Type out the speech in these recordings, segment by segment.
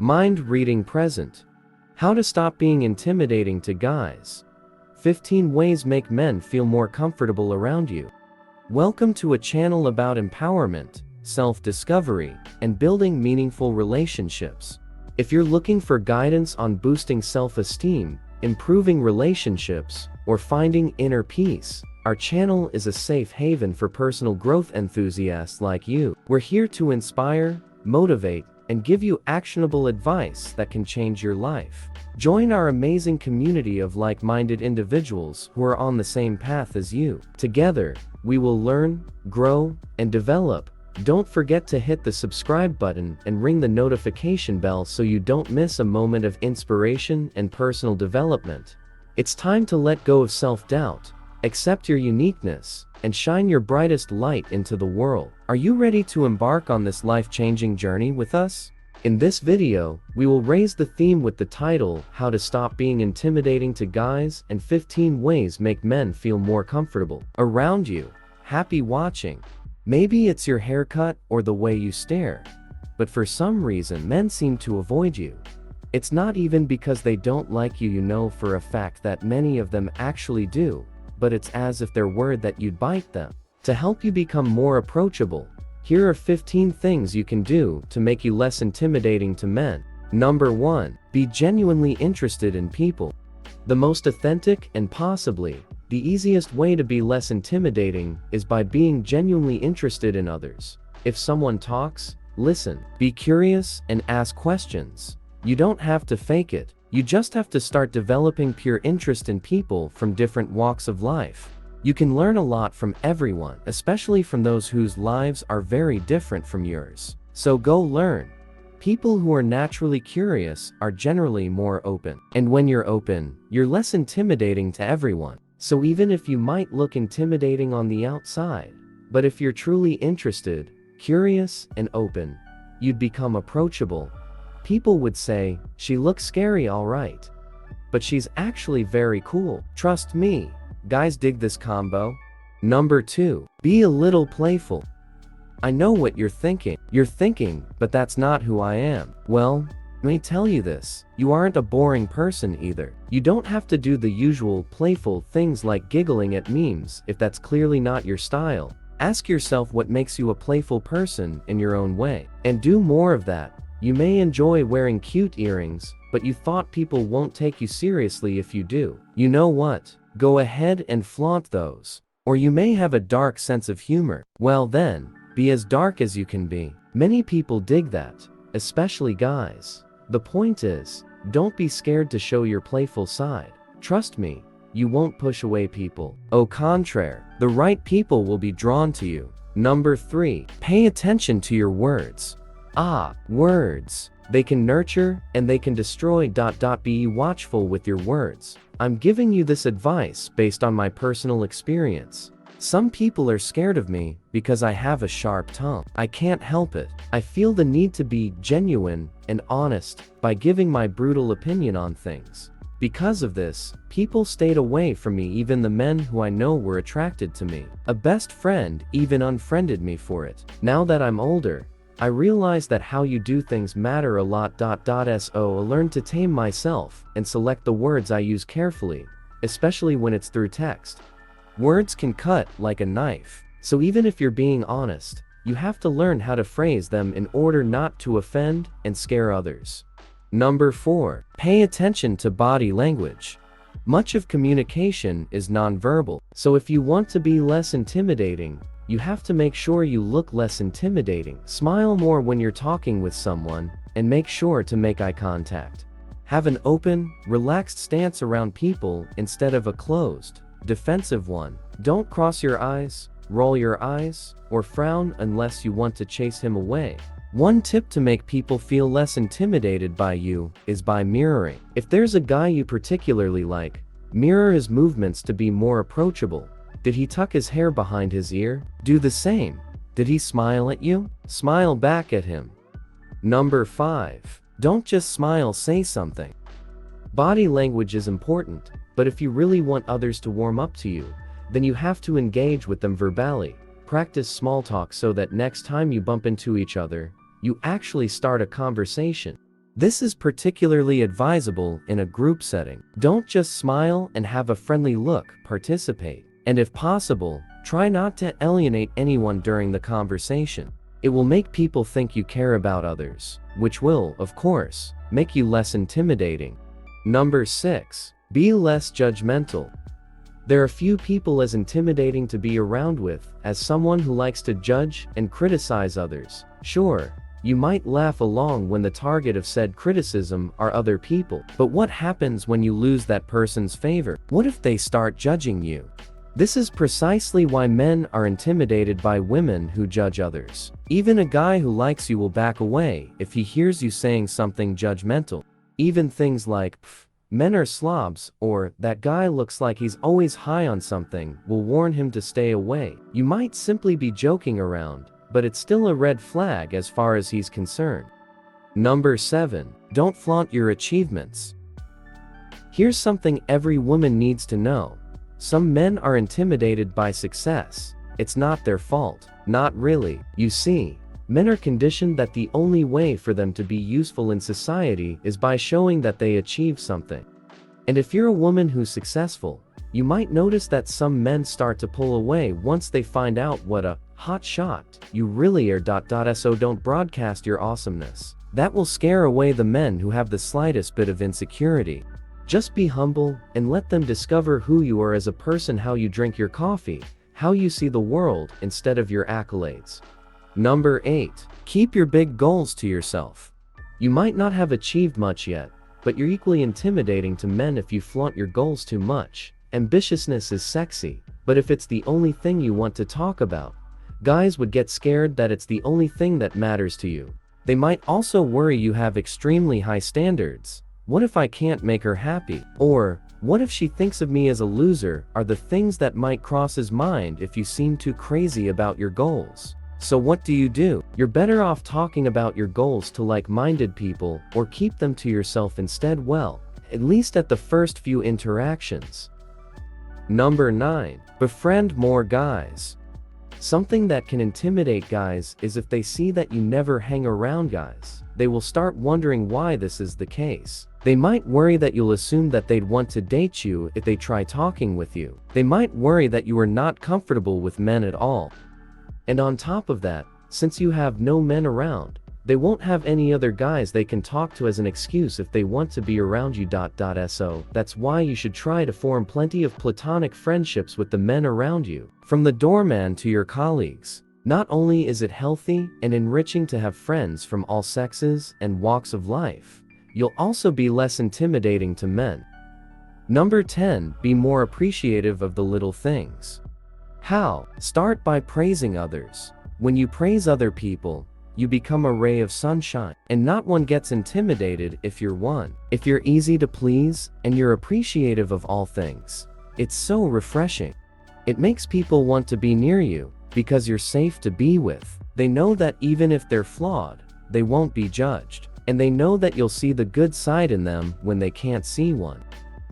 Mind reading present. How to stop being intimidating to guys. 15 ways make men feel more comfortable around you. Welcome to a channel about empowerment, self-discovery, and building meaningful relationships. If you're looking for guidance on boosting self-esteem, improving relationships, or finding inner peace, our channel is a safe haven for personal growth enthusiasts like you. We're here to inspire, motivate, and give you actionable advice that can change your life. Join our amazing community of like-minded individuals who are on the same path as you. Together, we will learn, grow, and develop. Don't forget to hit the subscribe button and ring the notification bell so you don't miss a moment of inspiration and personal development. It's time to let go of self-doubt, accept your uniqueness, and shine your brightest light into the world. Are you ready to embark on this life-changing journey with us? In this video, we will raise the theme with the title, How to Stop Being Intimidating to Guys and 15 Ways Make Men Feel More Comfortable Around You. Happy watching. Maybe it's your haircut or the way you stare, but for some reason men seem to avoid you. It's not even because they don't like you, you know for a fact that many of them actually do, but it's as if they're worried that you'd bite them. To help you become more approachable, here are 15 things you can do to make you less intimidating to men. Number 1. Be genuinely interested in people. The most authentic and possibly the easiest way to be less intimidating is by being genuinely interested in others. If someone talks, listen, be curious, and ask questions. You don't have to fake it. You just have to start developing pure interest in people from different walks of life. You can learn a lot from everyone, especially from those whose lives are very different from yours. So go learn. People who are naturally curious are generally more open. And when you're open, you're less intimidating to everyone. So even if you might look intimidating on the outside, but if you're truly interested, curious, and open, you'd become approachable. People would say, "She looks scary, all right, but she's actually very cool." Trust me, guys dig this combo. Number 2. Be a little playful. I know what you're thinking. You're thinking, but that's not who I am. Well, let me tell you this. You aren't a boring person either. You don't have to do the usual playful things like giggling at memes if that's clearly not your style. Ask yourself what makes you a playful person in your own way, and do more of that. You may enjoy wearing cute earrings, but you thought people won't take you seriously if you do. You know what? Go ahead and flaunt those. Or you may have a dark sense of humor. Well then, be as dark as you can be. Many people dig that, especially guys. The point is, don't be scared to show your playful side. Trust me, you won't push away people. Au contraire, the right people will be drawn to you. Number 3. Pay attention to your words. Words. They can nurture and they can destroy. Be watchful with your words. I'm giving you this advice based on my personal experience. Some people are scared of me because I have a sharp tongue. I can't help it. I feel the need to be genuine and honest by giving my brutal opinion on things. Because of this, people stayed away from me, even the men who I know were attracted to me. A best friend even unfriended me for it. Now that I'm older, I realize that how you do things matter a lot. So I learned to tame myself and select the words I use carefully, especially when it's through text. Words can cut like a knife, so even if you're being honest, you have to learn how to phrase them in order not to offend and scare others. Number 4. Pay attention to body language. Much of communication is nonverbal, so if you want to be less intimidating, you have to make sure you look less intimidating. Smile more when you're talking with someone, and make sure to make eye contact. Have an open, relaxed stance around people instead of a closed, defensive one. Don't cross your eyes, roll your eyes, or frown unless you want to chase him away. One tip to make people feel less intimidated by you is by mirroring. If there's a guy you particularly like, mirror his movements to be more approachable. Did he tuck his hair behind his ear? Do the same. Did he smile at you? Smile back at him. Number 5. Don't just smile, say something. Body language is important, but if you really want others to warm up to you, then you have to engage with them verbally. Practice small talk so that next time you bump into each other, you actually start a conversation. This is particularly advisable in a group setting. Don't just smile and have a friendly look, participate. And if possible, try not to alienate anyone during the conversation. It will make people think you care about others, which will, of course, make you less intimidating. Number 6. Be less judgmental. There are few people as intimidating to be around with as someone who likes to judge and criticize others. Sure, you might laugh along when the target of said criticism are other people, but what happens when you lose that person's favor? What if they start judging you? This is precisely why men are intimidated by women who judge others. Even a guy who likes you will back away if he hears you saying something judgmental. Even things like, "Pff, men are slobs," or "that guy looks like he's always high on something," will warn him to stay away. You might simply be joking around, but it's still a red flag as far as he's concerned. Number 7. Don't flaunt your achievements. Here's something every woman needs to know. Some men are intimidated by success. It's not their fault. Not really. You see, men are conditioned that the only way for them to be useful in society is by showing that they achieve something. And if you're a woman who's successful, you might notice that some men start to pull away once they find out what a hot shot you really are. So don't broadcast your awesomeness. That will scare away the men who have the slightest bit of insecurity. Just be humble and let them discover who you are as a person, how you drink your coffee, how you see the world instead of your accolades. Number 8. Keep your big goals to yourself. You might not have achieved much yet, but you're equally intimidating to men if you flaunt your goals too much. Ambitiousness is sexy, but if it's the only thing you want to talk about, guys would get scared that it's the only thing that matters to you. They might also worry you have extremely high standards. What if I can't make her happy? Or, what if she thinks of me as a loser? Are the things that might cross his mind if you seem too crazy about your goals. So what do? You're better off talking about your goals to like-minded people or keep them to yourself instead, well, at least at the first few interactions. Number 9. Befriend more guys. Something that can intimidate guys is if they see that you never hang around guys. They will start wondering why this is the case. They might worry that you'll assume that they'd want to date you if they try talking with you. They might worry that you are not comfortable with men at all. And on top of that, since you have no men around, they won't have any other guys they can talk to as an excuse if they want to be around you. So that's why you should try to form plenty of platonic friendships with the men around you, from the doorman to your colleagues. Not only is it healthy and enriching to have friends from all sexes and walks of life, you'll also be less intimidating to men. Number 10. Be more appreciative of the little things. How? Start by praising others. When you praise other people, you become a ray of sunshine, and not one gets intimidated if you're one. If you're easy to please and you're appreciative of all things, it's so refreshing. It makes people want to be near you because you're safe to be with. They know that even if they're flawed, they won't be judged, and they know that you'll see the good side in them when they can't see one.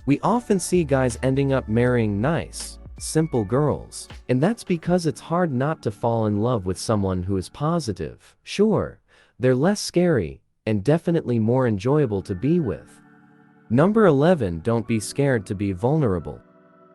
We often see guys ending up marrying nice, simple girls, and that's because it's hard not to fall in love with someone who is positive. Sure, they're less scary and definitely more enjoyable to be with. Number 11. Don't be scared to be vulnerable.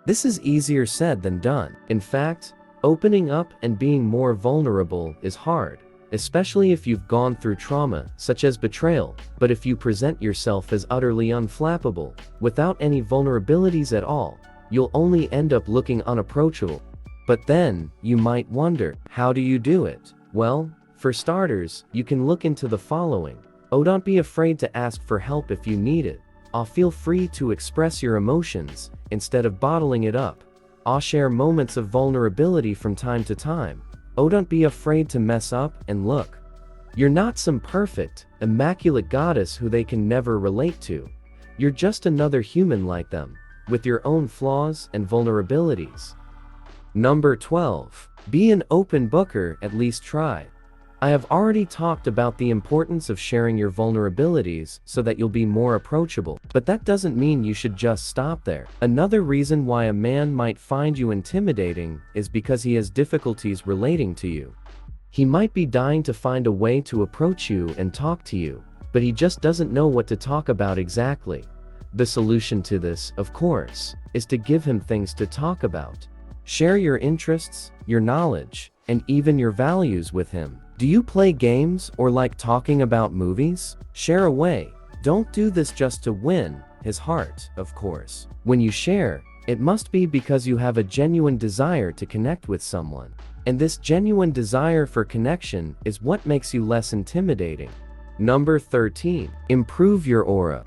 This is easier said than done. In fact, opening up and being more vulnerable is hard, especially if you've gone through trauma, such as betrayal. But if you present yourself as utterly unflappable, without any vulnerabilities at all, you'll only end up looking unapproachable. But then, you might wonder, how do you do it? Well, for starters, you can look into the following. Don't be afraid to ask for help if you need it. Feel free to express your emotions, instead of bottling it up. Share moments of vulnerability from time to time. Don't be afraid to mess up, and look. You're not some perfect, immaculate goddess who they can never relate to. You're just another human like them, with your own flaws and vulnerabilities. Number 12. Be an open booker, at least try. I have already talked about the importance of sharing your vulnerabilities so that you'll be more approachable, but that doesn't mean you should just stop there. Another reason why a man might find you intimidating is because he has difficulties relating to you. He might be dying to find a way to approach you and talk to you, but he just doesn't know what to talk about exactly. The solution to this, of course, is to give him things to talk about. Share your interests, your knowledge, and even your values with him. Do you play games or like talking about movies? Share away. Don't do this just to win his heart, of course. When you share, it must be because you have a genuine desire to connect with someone. And this genuine desire for connection is what makes you less intimidating. Number 13. Improve your aura.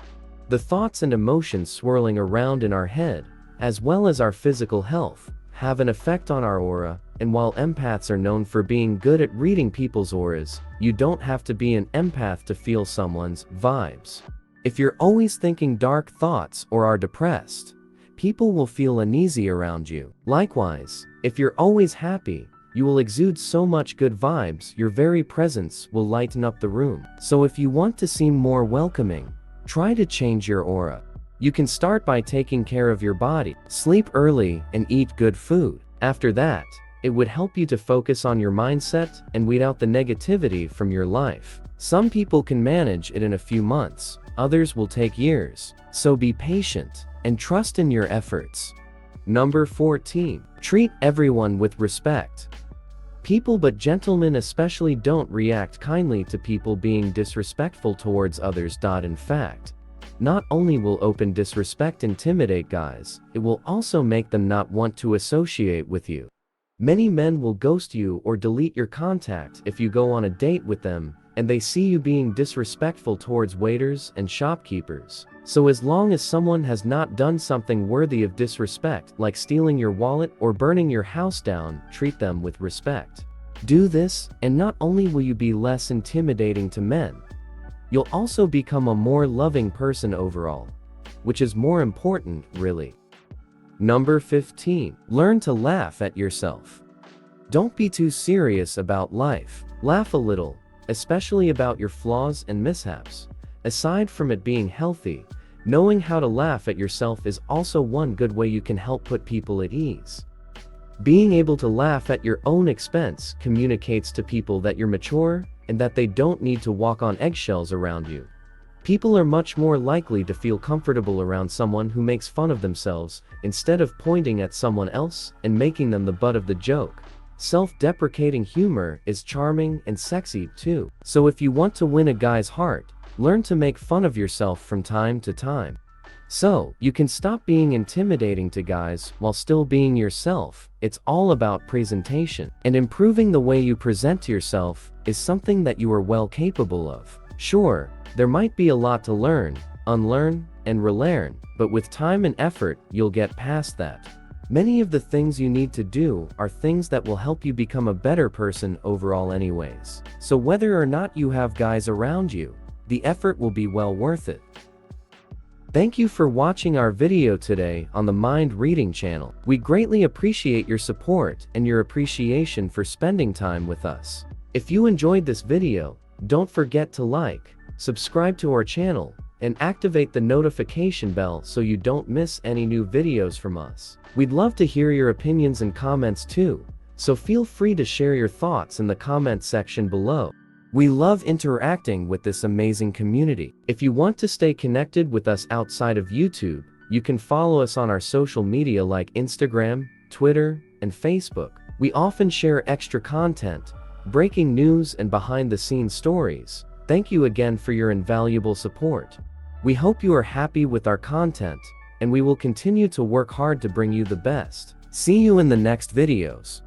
The thoughts and emotions swirling around in our head, as well as our physical health, have an effect on our aura, and while empaths are known for being good at reading people's auras, you don't have to be an empath to feel someone's vibes. If you're always thinking dark thoughts or are depressed, people will feel uneasy around you. Likewise, if you're always happy, you will exude so much good vibes, your very presence will lighten up the room. So if you want to seem more welcoming, try to change your aura. You can start by taking care of your body, sleep early, and eat good food. After that, it would help you to focus on your mindset and weed out the negativity from your life. Some people can manage it in a few months, others will take years. So be patient and trust in your efforts. Number 14. Treat everyone with respect. People, but gentlemen especially, don't react kindly to people being disrespectful towards others. In fact, not only will open disrespect intimidate guys, it will also make them not want to associate with you. Many men will ghost you or delete your contact if you go on a date with them, and they see you being disrespectful towards waiters and shopkeepers. So as long as someone has not done something worthy of disrespect, like stealing your wallet or burning your house down, treat them with respect. Do this, and not only will you be less intimidating to men, you'll also become a more loving person overall, which is more important, really. Number 15. Learn to laugh at yourself. Don't be too serious about life. Laugh a little, especially about your flaws and mishaps. Aside from it being healthy, knowing how to laugh at yourself is also one good way you can help put people at ease. Being able to laugh at your own expense communicates to people that you're mature and that they don't need to walk on eggshells around you. People are much more likely to feel comfortable around someone who makes fun of themselves instead of pointing at someone else and making them the butt of the joke. Self-deprecating humor is charming and sexy too. So if you want to win a guy's heart, learn to make fun of yourself from time to time. So you can stop being intimidating to guys while still being yourself. It's all about presentation, and improving the way you present to yourself is something that you are well capable of. Sure, there might be a lot to learn, unlearn, and relearn, but with time and effort, you'll get past that. Many of the things you need to do are things that will help you become a better person overall anyways. So whether or not you have guys around you, the effort will be well worth it. Thank you for watching our video today on the Mind Reading channel. We greatly appreciate your support and your appreciation for spending time with us. If you enjoyed this video, don't forget to like, subscribe to our channel, and activate the notification bell so you don't miss any new videos from us. We'd love to hear your opinions and comments too, so feel free to share your thoughts in the comment section below. We love interacting with this amazing community. If you want to stay connected with us outside of YouTube, you can follow us on our social media like Instagram, Twitter, and Facebook. We often share extra content, breaking news, and behind-the-scenes stories. Thank you again for your invaluable support. We hope you are happy with our content, and we will continue to work hard to bring you the best. See you in the next videos.